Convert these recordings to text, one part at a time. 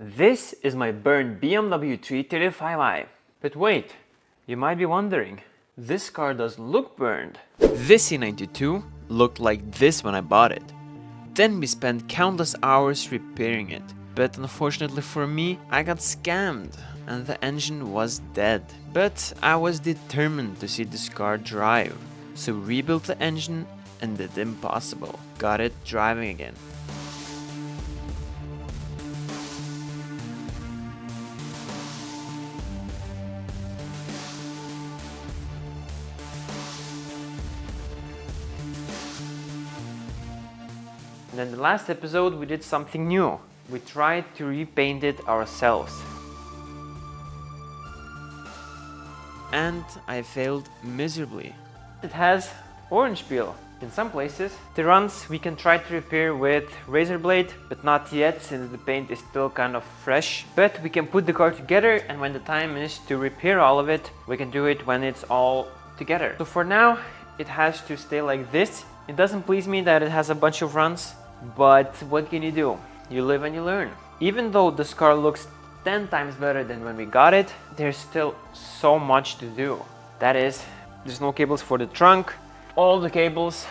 This is my burned BMW 335i. But wait, you might be wondering, this car doesn't look burned. This C92 looked like this when I bought it. Then we spent countless hours repairing it. But unfortunately for me, I got scammed and the engine was dead. But I was determined to see this car drive. So rebuilt the engine and did the impossible. Got it driving again. And in the last episode we did something new. We tried to repaint it ourselves. And I failed miserably. It has orange peel in some places. The runs we can try to repair with razor blade, but not yet since the paint is still kind of fresh. But we can put the car together, and when the time is to repair all of it, we can do it when it's all together. So for now, it has to stay like this. It doesn't please me that it has a bunch of runs, but what can you do? You live and you learn. Even though this car looks 10 times better than when we got it, there's still so much to do. That is, there's no cables for the trunk. All the cables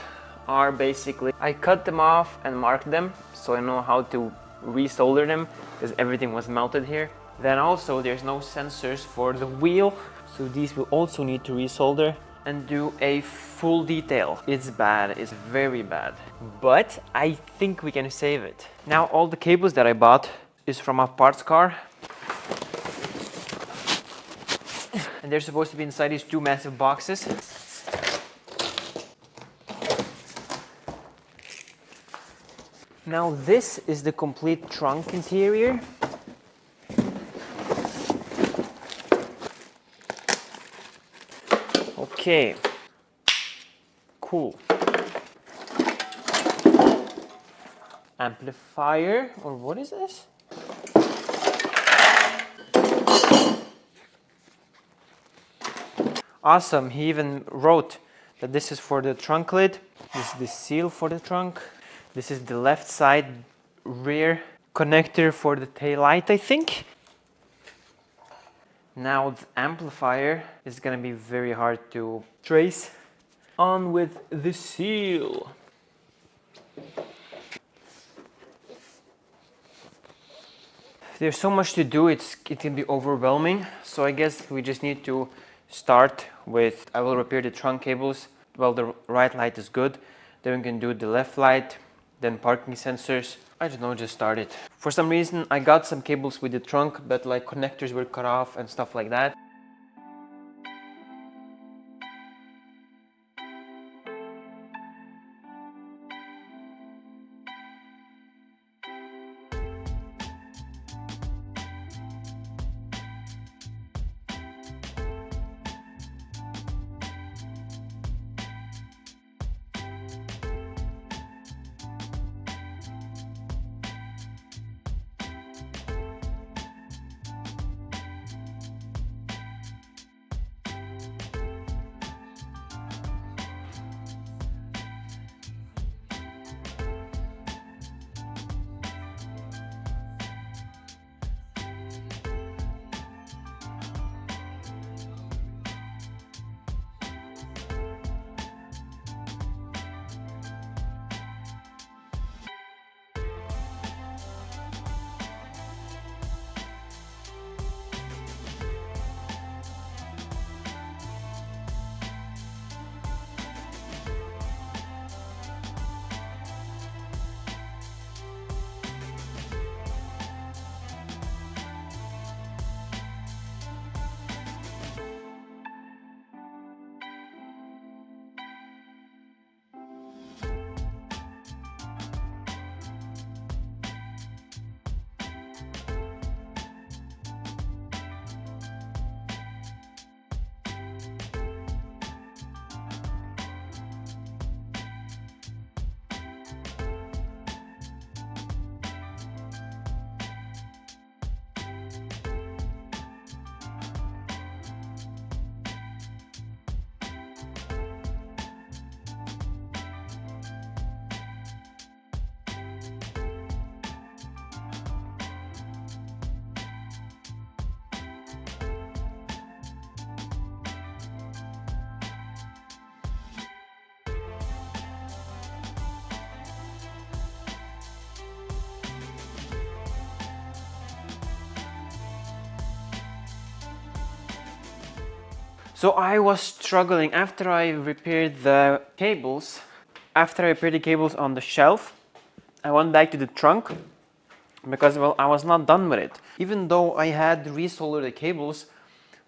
are basically, I cut them off and marked them so I know how to resolder them because everything was melted here. Then also there's no sensors for the wheel, so these will also need to resolder and do a full detail. It's bad, it's very bad, but I think we can save it. Now all the cables that I bought is from a parts car, and they're supposed to be inside these two massive boxes. Now this is the complete trunk interior. Okay, cool. Amplifier, or what is this? Awesome, he even wrote that this is for the trunk lid. This is the seal for the trunk. This is the left side rear connector for the tail light, I think. Now the amplifier is gonna be very hard to trace. On with the seal. There's so much to do, it can be overwhelming. So I guess we just need to start with, I will repair the trunk cables. Well, the right light is good. Then we can do the left light, then parking sensors. I don't know, just start it. For some reason, I got some cables with the trunk, but like connectors were cut off and stuff like that. So I was struggling after I repaired the cables. After I repaired the cables on the shelf, I went back to the trunk because, well, I was not done with it. Even though I had resoldered the cables,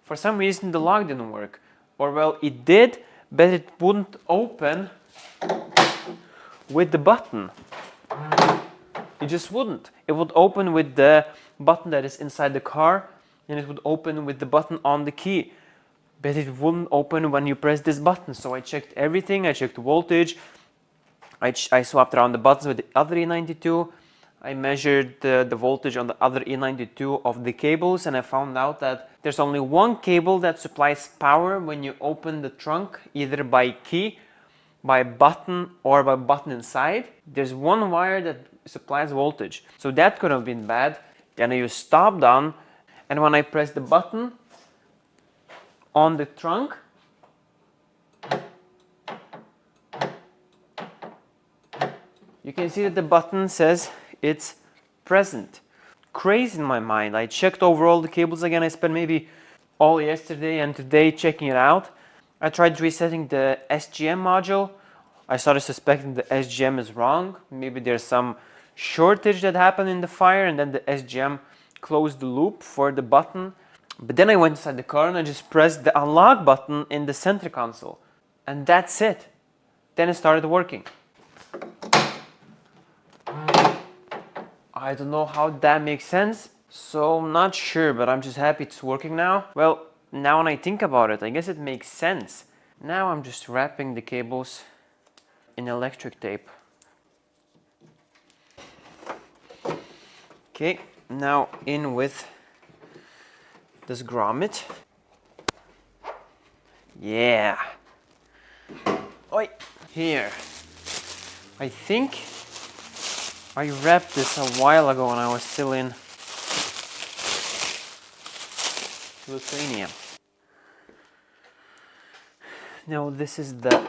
for some reason the lock didn't work. Or, well, it did, but it wouldn't open with the button. It just wouldn't. It would open with the button that is inside the car, and it would open with the button on the key. But it wouldn't open when you press this button. So I checked everything. I checked the voltage. I swapped around the buttons with the other E92. I measured the voltage on the other E92 of the cables, and I found out that there's only one cable that supplies power when you open the trunk, either by key, by button, or by button inside. There's one wire that supplies voltage. So that could have been bad. And I used stop down, and when I press the button on the trunk, you can see that the button says it's present. Crazy in my mind. I checked over all the cables again. I spent maybe all yesterday and today checking it out. I tried resetting the SGM module. I started suspecting the SGM is wrong. Maybe there's some shortage that happened in the fire, and then the SGM closed the loop for the button. But then I went inside the car and I just pressed the unlock button in the center console. And that's it. Then it started working. I don't know how that makes sense, so I'm not sure, but I'm just happy it's working now. Well, now when I think about it, I guess it makes sense. Now I'm just wrapping the cables in electric tape. Okay, now in with this grommet. Yeah. Oi, here. I think I wrapped this a while ago when I was still in Lithuania. Now this is the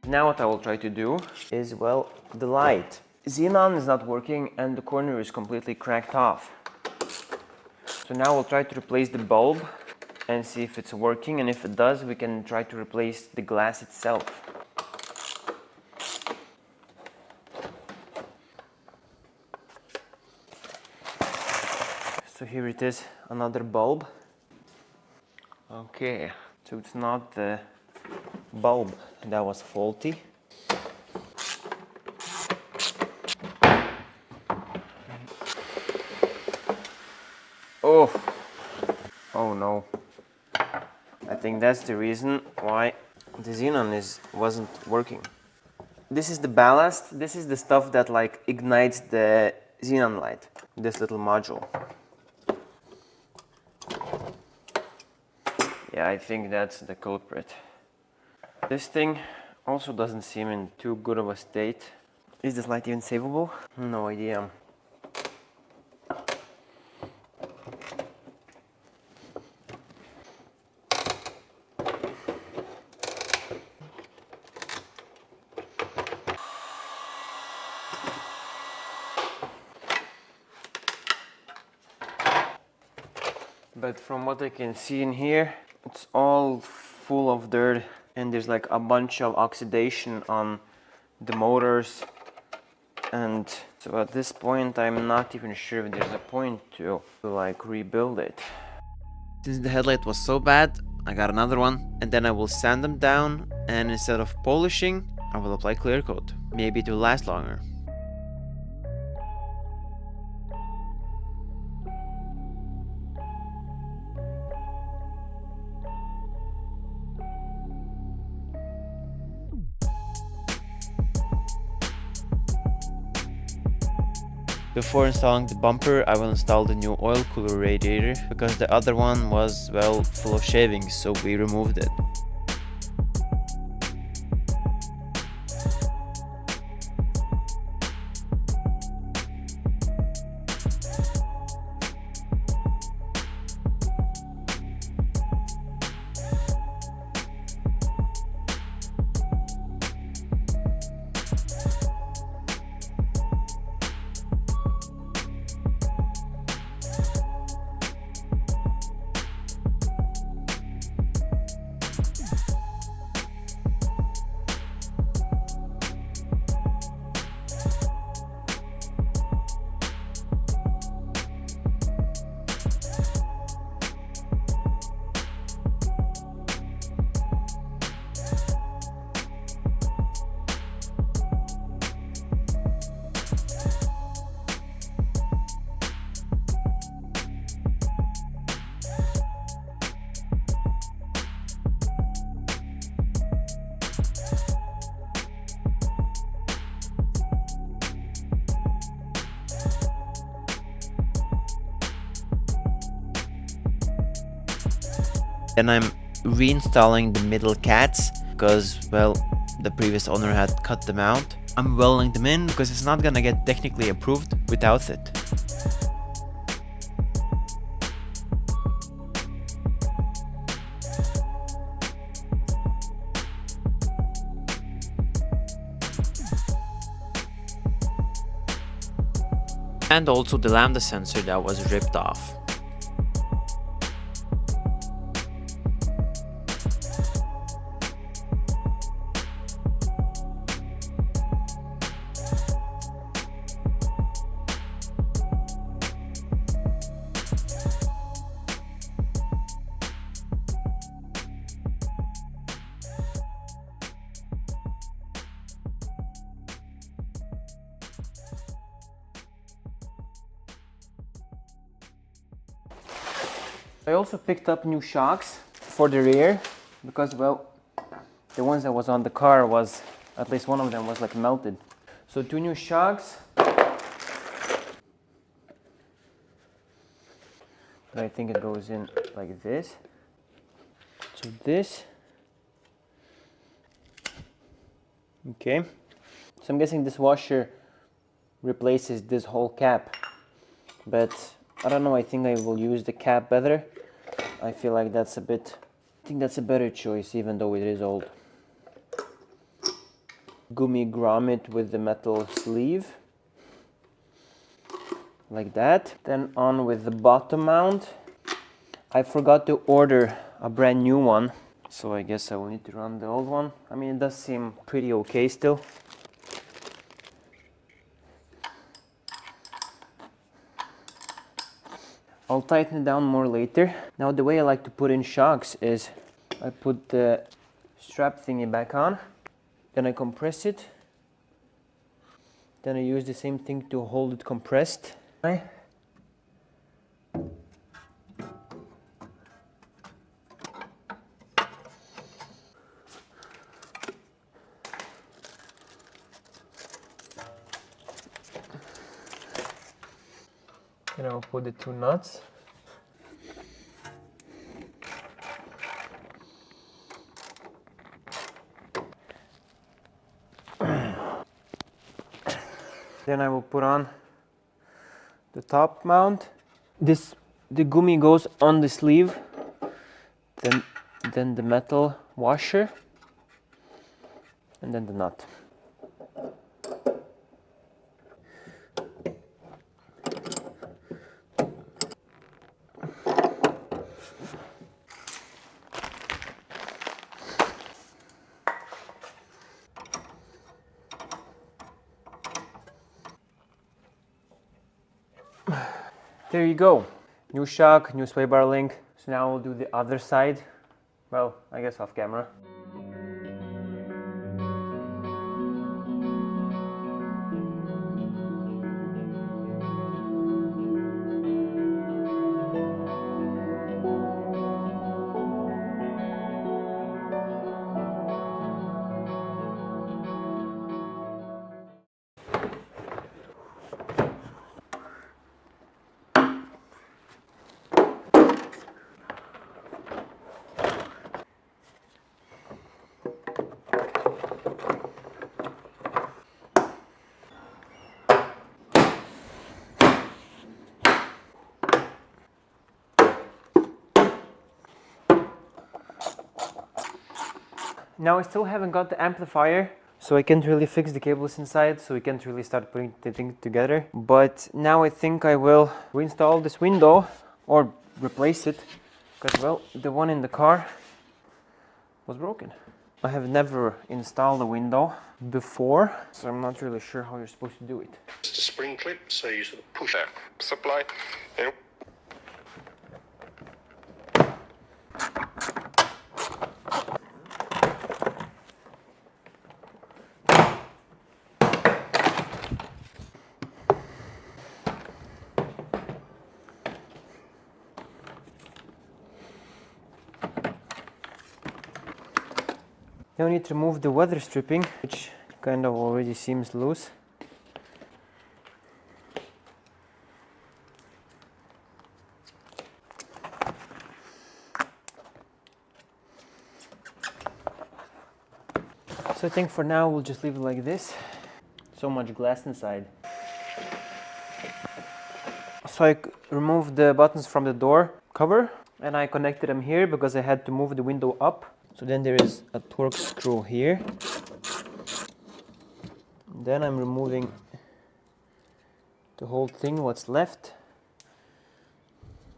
Now what I will try to do is, well, the light. Xenon is not working and the corner is completely cracked off. So now we'll try to replace the bulb and see if it's working, and if it does, we can try to replace the glass itself. So here it is, another bulb. Okay, so it's not the bulb that was faulty. Oh no. I think that's the reason why the xenon wasn't working. This is the ballast. This is the stuff that like ignites the xenon light. This little module. Yeah, I think that's the culprit. This thing also doesn't seem in too good of a state. Is this light even savable? No idea. But from what I can see in here, it's all full of dirt, and there's like a bunch of oxidation on the motors. And so at this point, I'm not even sure if there's a point to like rebuild it. Since the headlight was so bad, I got another one, and then I will sand them down, and instead of polishing, I will apply clear coat. Maybe it will last longer. Before installing the bumper, I will install the new oil cooler radiator, because the other one was, well, full of shavings, so we removed it. And I'm reinstalling the middle cats because, well, the previous owner had cut them out. I'm welding them in because it's not gonna get technically approved without it. And also the lambda sensor that was ripped off. I also picked up new shocks for the rear because, well, the ones that was on the car was, at least one of them was like melted. So 2 new shocks. I think it goes in like this. So this. Okay. So I'm guessing this washer replaces this whole cap, but I don't know, I think I will use the cap better. I feel like I think that's a better choice, even though it is old. Gummy grommet with the metal sleeve, like that. Then on with the bottom mount. I forgot to order a brand new one, so I guess I will need to run the old one. I mean, it does seem pretty okay still. I'll tighten it down more later. Now the way I like to put in shocks is I put the strap thingy back on, then I compress it, then I use the same thing to hold it compressed. Right. Then I'll put the 2 nuts. Then I will put on the top mount. The gummy goes on the sleeve, then the metal washer, and then the nut. There you go. New shock, new sway bar link. So now we'll do the other side. Well, I guess off camera. Now I still haven't got the amplifier, so I can't really fix the cables inside, so we can't really start putting the thing together. But now I think I will reinstall this window or replace it, because, well, the one in the car was broken. I have never installed a window before, so I'm not really sure how you're supposed to do it. Just a spring clip, so you sort of push that supply. And now I need to remove the weather stripping, which kind of already seems loose. So I think for now we'll just leave it like this. So much glass inside. So I removed the buttons from the door cover and I connected them here because I had to move the window up. So then there is a Torx screw here. Then I'm removing the whole thing, what's left.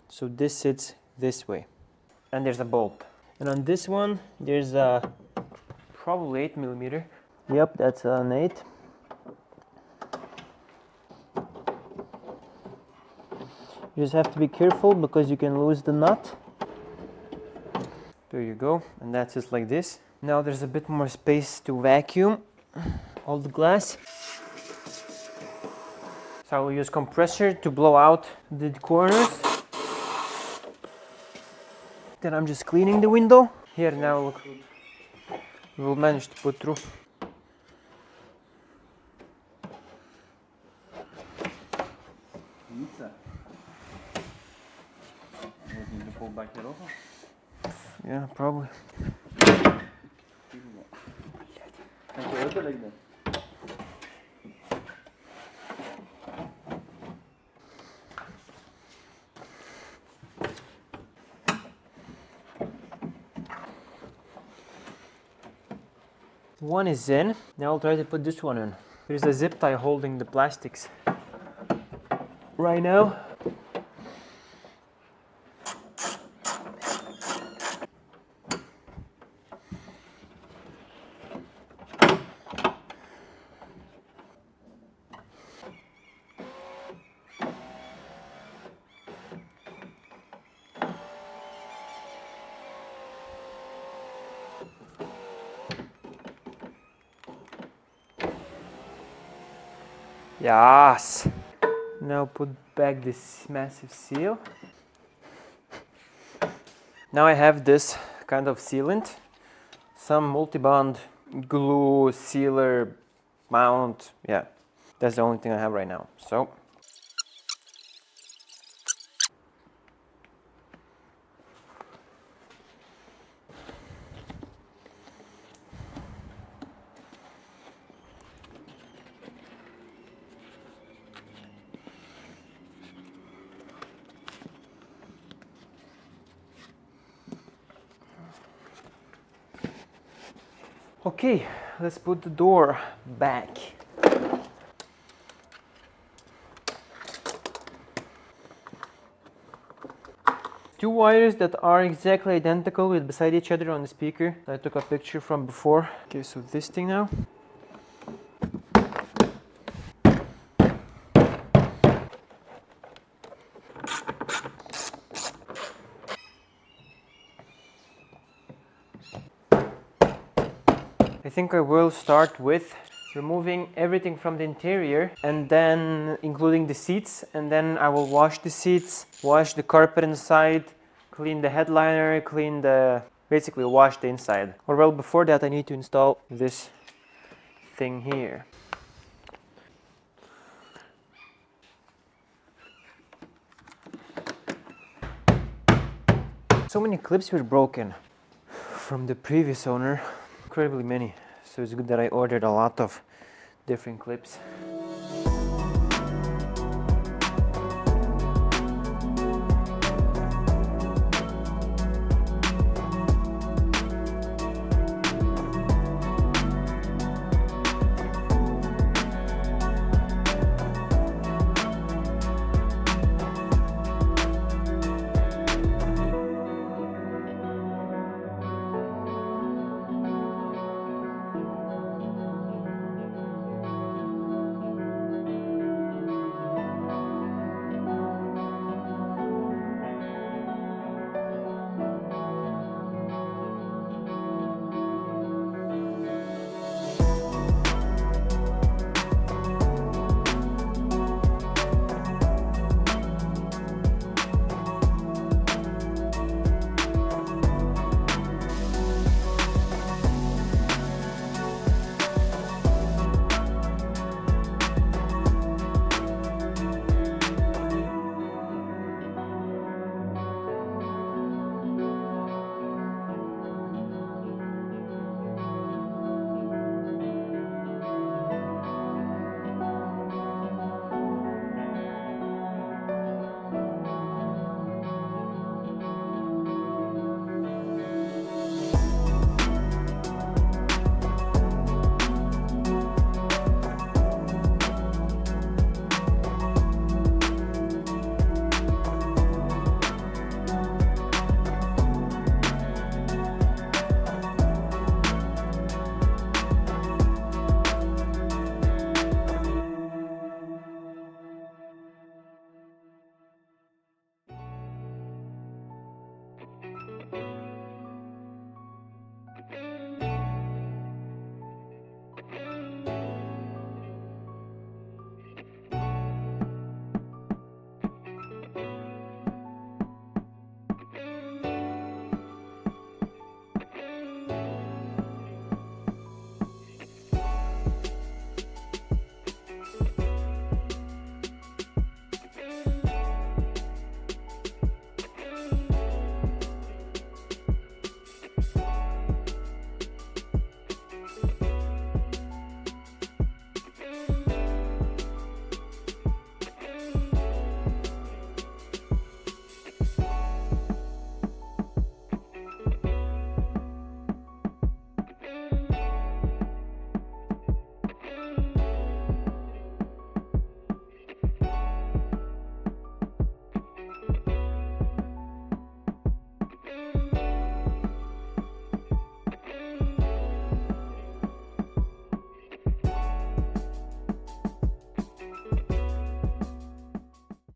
So this sits this way. And there's a bolt. And on this one, there's a probably 8mm. Yep, that's an 8. You just have to be careful because you can lose the nut. There you go, and that's just like this. Now there's a bit more space to vacuum all the glass. So I will use compressor to blow out the corners. Then I'm just cleaning the window. Here now, look, we'll manage to put through. Yeah, probably. One is in. Now I'll try to put this one in. There's a zip tie holding the plastics. Right now. Yes. Now put back this massive seal. Now I have this kind of sealant, some multi-bond glue, sealer, mount. Yeah, that's the only thing I have right now. So. Okay, let's put the door back. Two wires that are exactly identical with beside each other on the speaker. I took a picture from before. Okay, so this thing now. I think I will start with removing everything from the interior and then including the seats, and then I will wash the seats, wash the carpet inside, clean the headliner, basically wash the inside. Or well, before that I need to install this thing here. So many clips were broken from the previous owner, incredibly many. So it's good that I ordered a lot of different clips.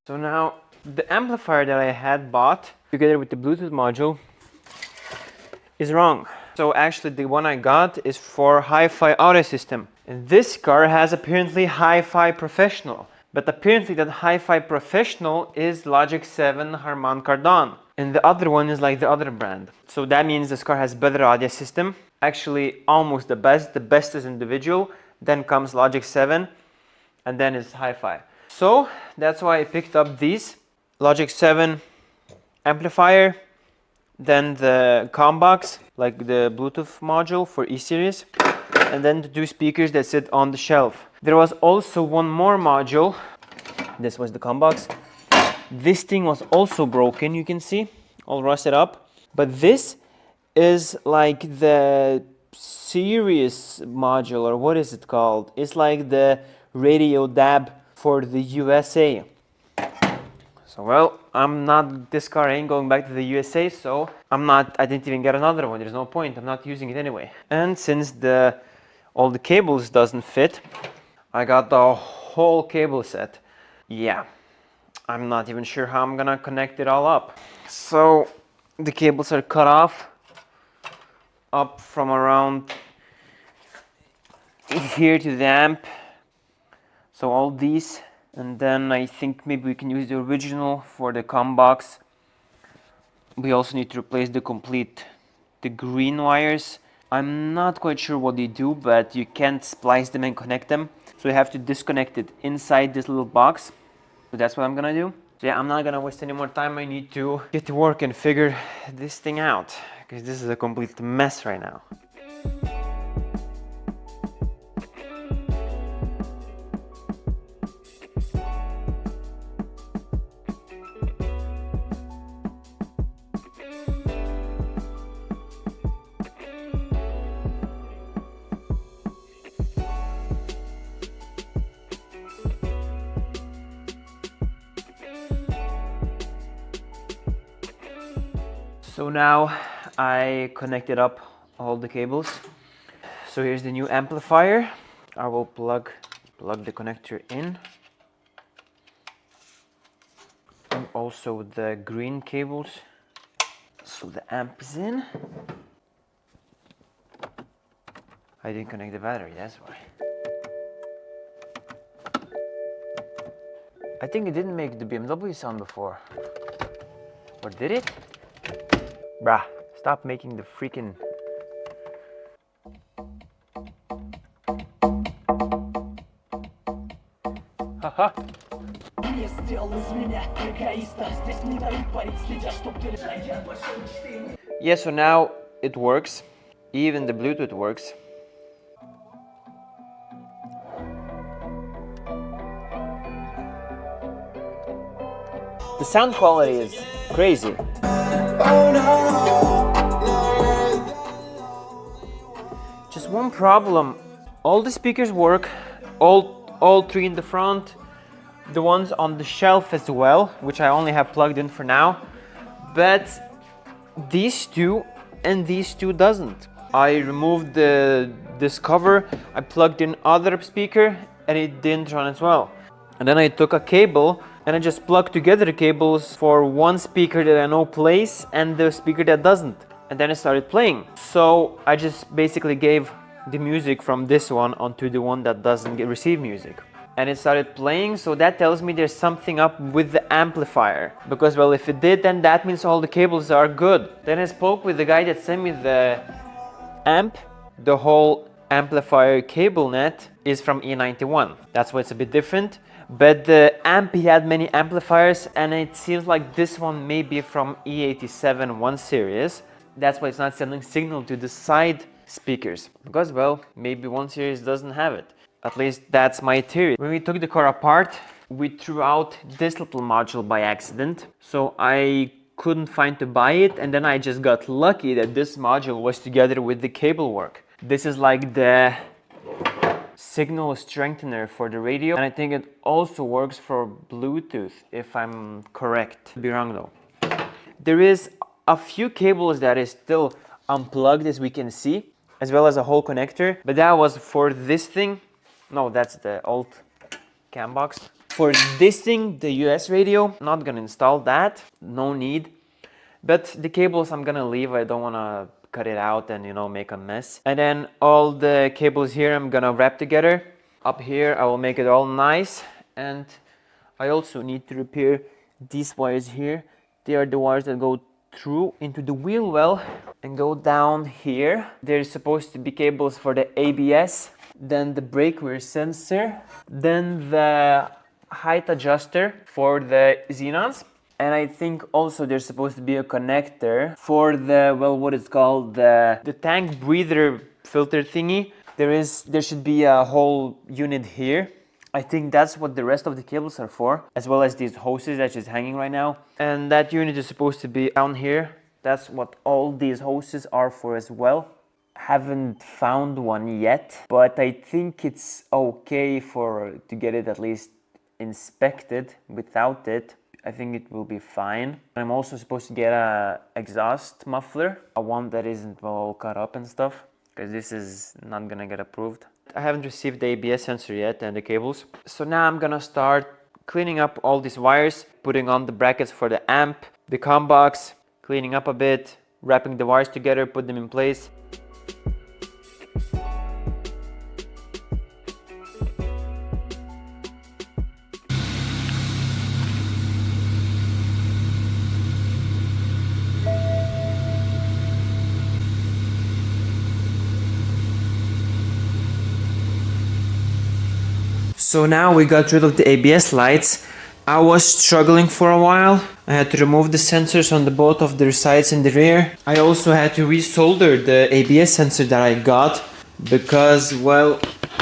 So now the amplifier that I had bought together with the Bluetooth module is wrong. So actually the one I got is for Hi-Fi audio system. And this car has apparently Hi-Fi Professional. But apparently that Hi-Fi Professional is Logic 7 Harman Kardon. And the other one is like the other brand. So that means this car has better audio system. Actually almost the best. The best is individual. Then comes Logic 7. And then is Hi-Fi. So that's why I picked up these. Logic 7 amplifier. Then the COM box, like the Bluetooth module for E-Series, and then the two speakers that sit on the shelf. There was also one more module. This was the COM box. This thing was also broken, you can see, all rusted up. But this is like the series module, or what is it called? It's like the radio DAB for the USA. So well, this car ain't going back to the USA, so I didn't even get another one. There's no point, I'm not using it anyway. And since all the cables doesn't fit, I got the whole cable set. Yeah, I'm not even sure how I'm gonna connect it all up. So the cables are cut off up from around here to the amp. So all these. And then I think maybe we can use the original for the COM box. We also need to replace the green wires. I'm not quite sure what they do, but you can't splice them and connect them. So you have to disconnect it inside this little box. So that's what I'm gonna do. So yeah, I'm not gonna waste any more time. I need to get to work and figure this thing out, because this is a complete mess right now. So now I connected up all the cables. So here's the new amplifier. I will plug the connector in. And also the green cables. So the amp is in. I didn't connect the battery, that's why. I think it didn't make the BMW sound before. Or did it? Bruh, stop making the freaking... Haha. Yeah, so now it works. Even the Bluetooth works. The sound quality is crazy. Just one problem. All the speakers work, all three in the front, the ones on the shelf as well, which I only have plugged in for now. But these two and these two doesn't. I removed this cover, I plugged in other speaker and it didn't run as well. And then I took a cable and I just plugged together the cables for one speaker that I know plays and the speaker that doesn't. And then it started playing. So I just basically gave the music from this one onto the one that doesn't receive music. And it started playing, so that tells me there's something up with the amplifier. Because, well, if it did, then that means all the cables are good. Then I spoke with the guy that sent me the amp. The whole amplifier cable net is from E91. That's why it's a bit different. But the amp, he had many amplifiers, and it seems like this one may be from E87 1 series. That's why it's not sending signal to the side speakers. Because, well, maybe 1 series doesn't have it. At least that's my theory. When we took the car apart, we threw out this little module by accident. So I couldn't find to buy it, and then I just got lucky that this module was together with the cable work. This is like the signal strengthener for the radio, and I think it also works for Bluetooth, if I'm correct. Could be wrong though. There is a few cables that is still unplugged, as we can see, as well as a whole connector, but that was for this thing. No, that's the old cam box. For this thing, the US radio, I'm not gonna install that, no need. But the cables I'm gonna leave, I don't wanna cut it out and, you know, make a mess. And then all the cables here I'm gonna wrap together. Up here I will make it all nice. And I also need to repair these wires here. They are the wires that go through into the wheel well and go down here. There's supposed to be cables for the ABS, then the brake rear sensor, then the height adjuster for the xenons. And I think also there's supposed to be a connector for the, well, what is called the tank breather filter thingy. There should be a whole unit here. I think that's what the rest of the cables are for, as well as these hoses that's just hanging right now. And that unit is supposed to be down here. That's what all these hoses are for as well. Haven't found one yet, but I think it's okay to get it at least inspected. Without it, I think it will be fine. I'm also supposed to get a exhaust muffler, a one that isn't all cut up and stuff, because this is not gonna get approved. I haven't received the ABS sensor yet and the cables. So now I'm gonna start cleaning up all these wires, putting on the brackets for the amp, the comm box, cleaning up a bit, wrapping the wires together, put them in place. So now we got rid of the ABS lights. I was struggling for a while. I had to remove the sensors on both of their sides in the rear. I also had to resolder the ABS sensor that I got because, well,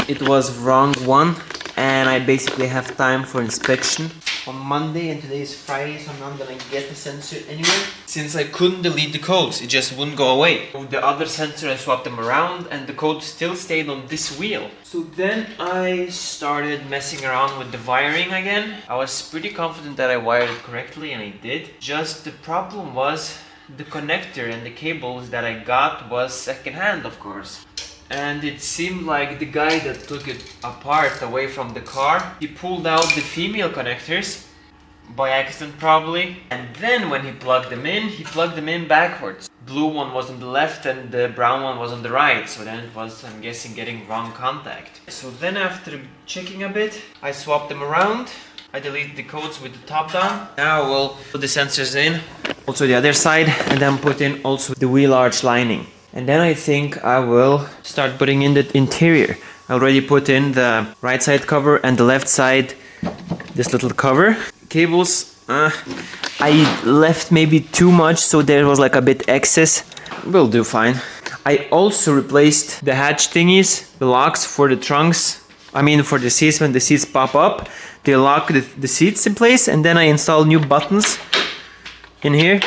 it was wrong one, and I basically have time for inspection on Monday, and today is Friday, so I'm not gonna get the sensor anyway. Since I couldn't delete the codes, it just wouldn't go away. With the other sensor, I swapped them around and the code still stayed on this wheel. So then I started messing around with the wiring again. I was pretty confident that I wired it correctly, and I did. Just the problem was the connector and the cables that I got was secondhand, of course. And it seemed like the guy that took it apart away from the car, he pulled out the female connectors, by accident probably, and then when he plugged them in backwards. Blue one was on the left and the brown one was on the right, so then it was, I'm guessing, getting wrong contact. So then after checking a bit, I swapped them around. I deleted the codes with the top down. Now we'll put the sensors in, also the other side, and then put in also the wheel arch lining. And then I think I will start putting in the interior. I already put in the right side cover and the left side, this little cover. Cables, I left maybe too much, so there was like a bit excess. Will do fine. I also replaced the hatch thingies, the locks for the trunks. I mean for the seats, when the seats pop up, they lock the seats in place, and then I installed new buttons in here.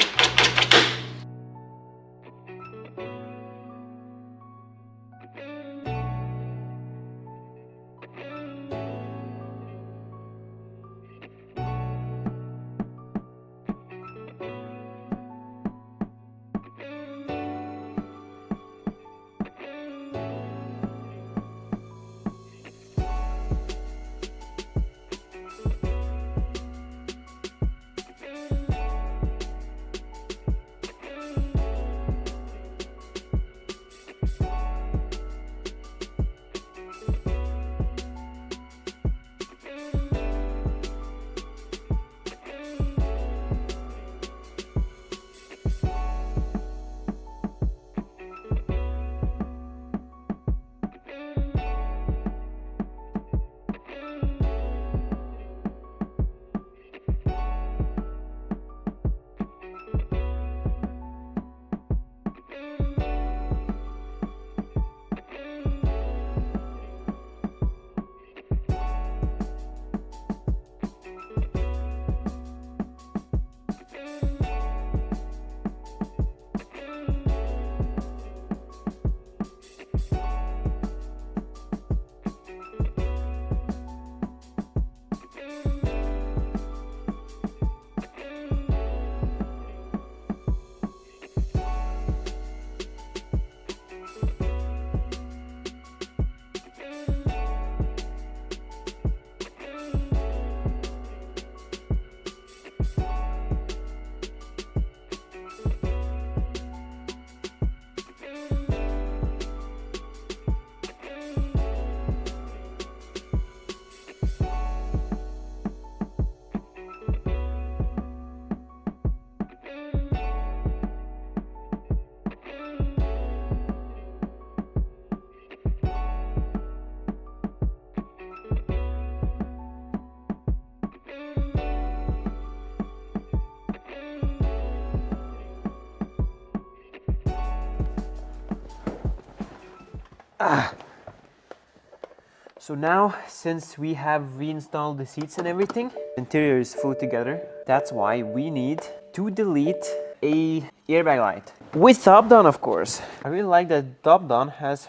So now, since we have reinstalled the seats and everything, the interior is fully together. That's why we need to delete a airbag light. With top down, of course. I really like that top down has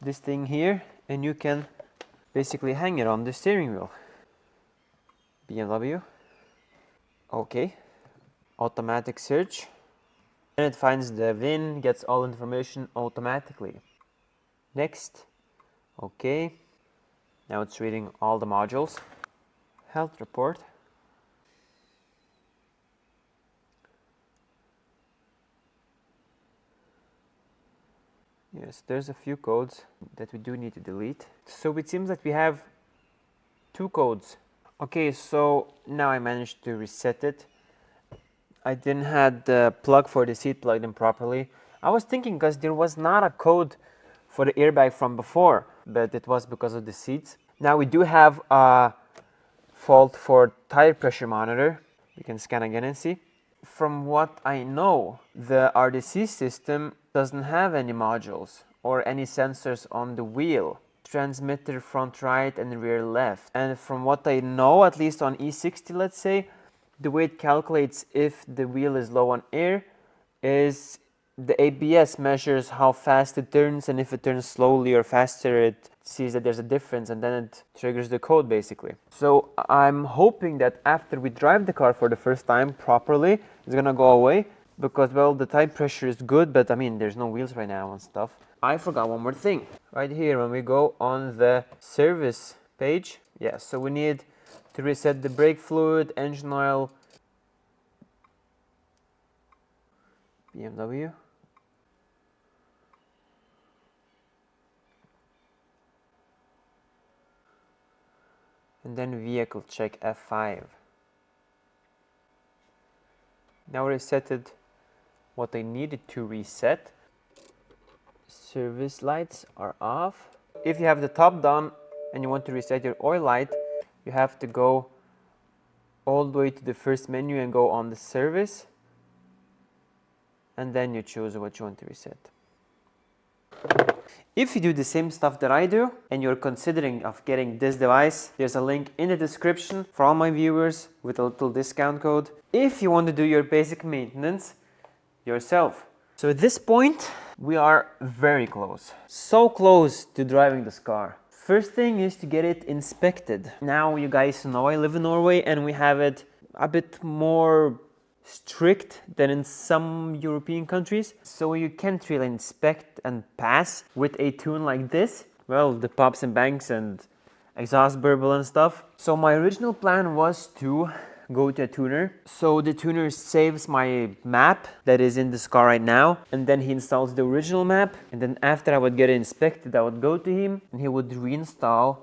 this thing here, and you can basically hang it on the steering wheel. BMW. Okay. Automatic search. And it finds the VIN, gets all information automatically. Next. Okay. Now it's reading all the modules. Health report. Yes, there's a few codes that we do need to delete. So it seems that we have 2 codes. Okay, so now I managed to reset it. I didn't have the plug for the seat plugged in properly. I was thinking because there was not a code for the airbag from before, but it was because of the seats. Now we do have a fault for tire pressure monitor. You can scan again and see. From what I know, the RDC system doesn't have any modules or any sensors on the wheel. Transmitter front right and rear left. And from what I know, at least on E60, let's say, the way it calculates if the wheel is low on air is the ABS measures how fast it turns, and if it turns slowly or faster, it sees that there's a difference, and then it triggers the code basically. So I'm hoping that after we drive the car for the first time properly, it's gonna go away, because well, the tire pressure is good, but I mean there's no wheels right now and stuff. I forgot one more thing. Right here when we go on the service page, yeah, so we need to reset the brake fluid, engine oil, BMW. And then vehicle check F5. Now resetted what I needed to reset. Service lights are off. If you have the top down and you want to reset your oil light, you have to go all the way to the first menu and go on the service, and then you choose what you want to reset. If you do the same stuff that I do and you're considering of getting this device, there's a link in the description for all my viewers with a little discount code if you want to do your basic maintenance yourself. So at this point we are very close, so close to driving this car. First thing is to get it inspected. Now you guys know I live in Norway and we have it a bit more strict than in some European countries, so you can't really inspect and pass with a tune like this. Well, the pops and bangs and exhaust burble and stuff. So my original plan was to go to a tuner. So the tuner saves my map that is in this car right now, and then he installs the original map, and then after I would get it inspected, I would go to him and he would reinstall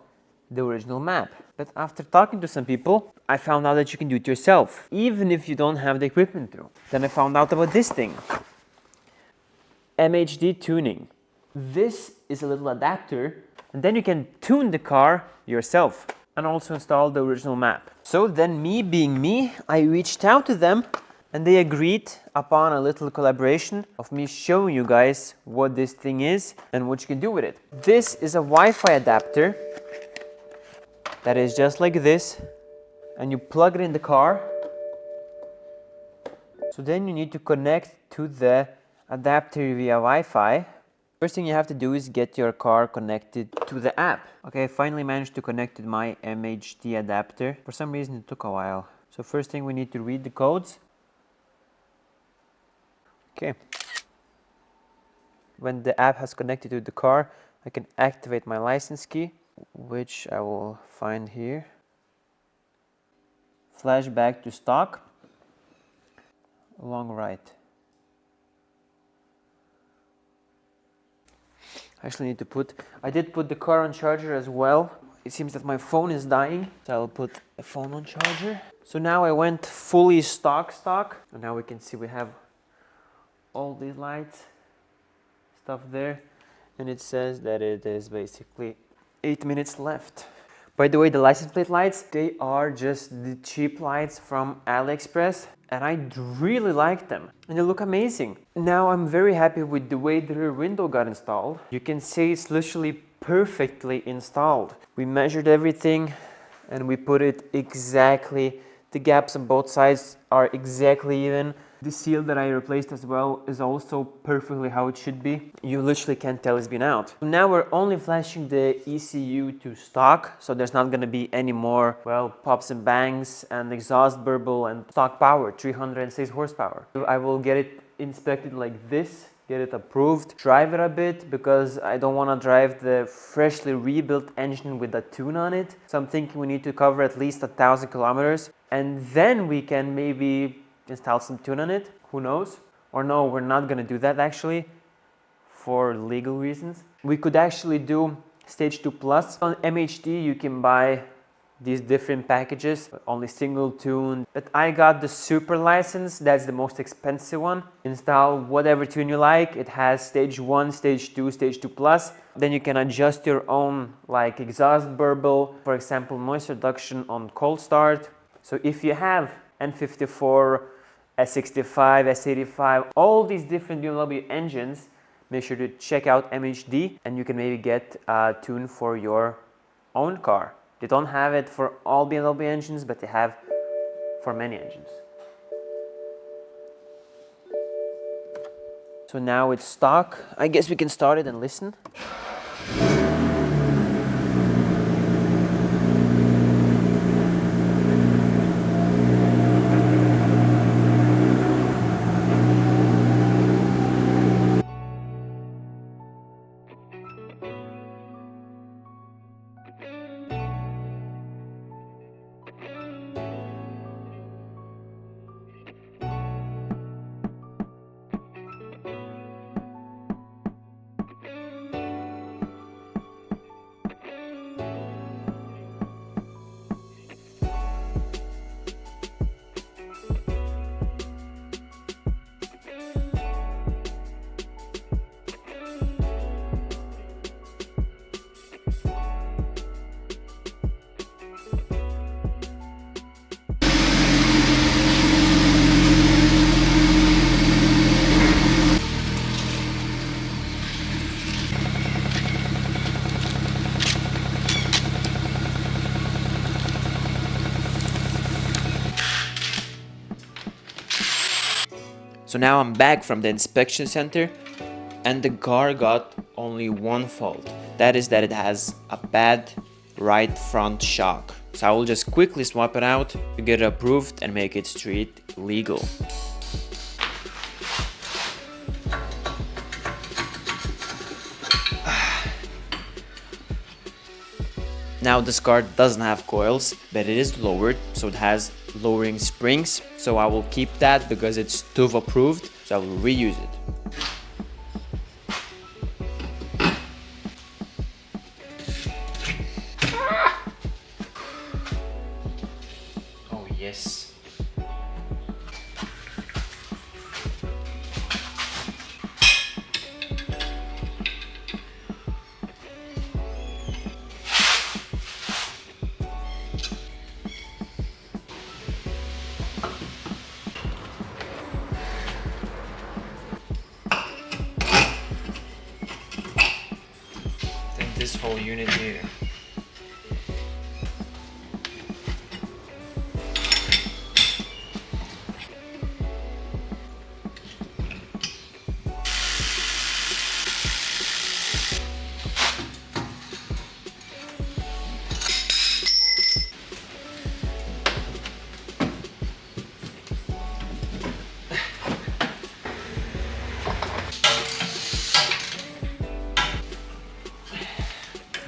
the original map. But after talking to some people, I found out that you can do it yourself, even if you don't have the equipment through. Then I found out about this thing, MHD tuning. This is a little adapter, and then you can tune the car yourself and also install the original map. So then, me being me, I reached out to them and they agreed upon a little collaboration of me showing you guys what this thing is and what you can do with it. This is a Wi-Fi adapter that is just like this, and you plug it in the car. So then you need to connect to the adapter via Wi-Fi. First thing you have to do is get your car connected to the app. Okay, I finally managed to connect to my MHD adapter. For some reason it took a while. So first thing we need to read the codes. Okay. When the app has connected to the car, I can activate my license key, which I will find here. Flashback to stock. Long right. I actually need to I did put the car on charger as well. It seems that my phone is dying, so I'll put the phone on charger. So now I went fully stock, and now we can see we have all these lights, stuff there, and it says that it is basically 8 minutes left. By the way, the license plate lights, they are just the cheap lights from AliExpress, and I really like them and they look amazing. Now I'm very happy with the way the rear window got installed. You can see it's literally perfectly installed. We measured everything and we put it exactly. The gaps on both sides are exactly even. The seal that I replaced as well is also perfectly how it should be. You literally can't tell it's been out. Now we're only flashing the ECU to stock, so there's not gonna be any more, well, pops and bangs and exhaust burble and stock power, 306 horsepower. I will get it inspected like this, get it approved, drive it a bit because I don't want to drive the freshly rebuilt engine with a tune on it. So I'm thinking we need to cover at least 1,000 kilometers and then we can maybe install some tune on it, who knows? Or no, we're not gonna do that actually for legal reasons. We could actually do Stage 2 Plus. On MHD you can buy these different packages, only single tune. But I got the Super license, that's the most expensive one. Install whatever tune you like. It has Stage 1, Stage 2, Stage 2 Plus. Then you can adjust your own like exhaust burble, for example noise reduction on cold start. So if you have N54, S65, S85, all these different BMW engines, make sure to check out MHD and you can maybe get a tune for your own car. They don't have it for all BMW engines, but they have for many engines. So now it's stock. I guess we can start it and listen. So now I'm back from the inspection center and the car got only one fault. That is that it has a bad right front shock. So I will just quickly swap it out to get it approved and make it street legal. Now this car doesn't have coils, but it is lowered, so it has lowering springs. So I will keep that because it's TÜV approved, so I will reuse it. Oh yes. This whole unit here.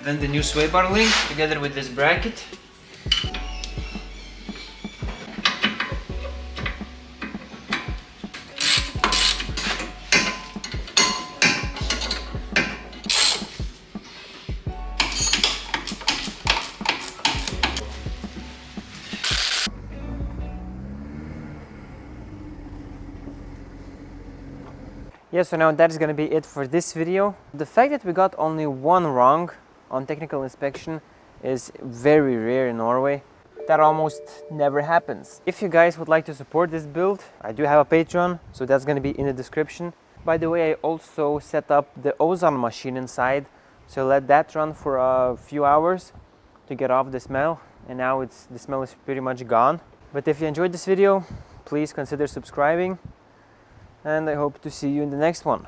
Then the new sway bar link together with this bracket. Yeah, so now that is going to be it for this video. The fact that we got only one wrong on technical inspection is very rare in Norway. That almost never happens. If you guys would like to support this build, I do have a Patreon, so that's going to be in the description. By the way, I also set up the ozone machine inside, so let that run for a few hours to get off the smell, and now the smell is pretty much gone. But if you enjoyed this video, please consider subscribing, and I hope to see you in the next one.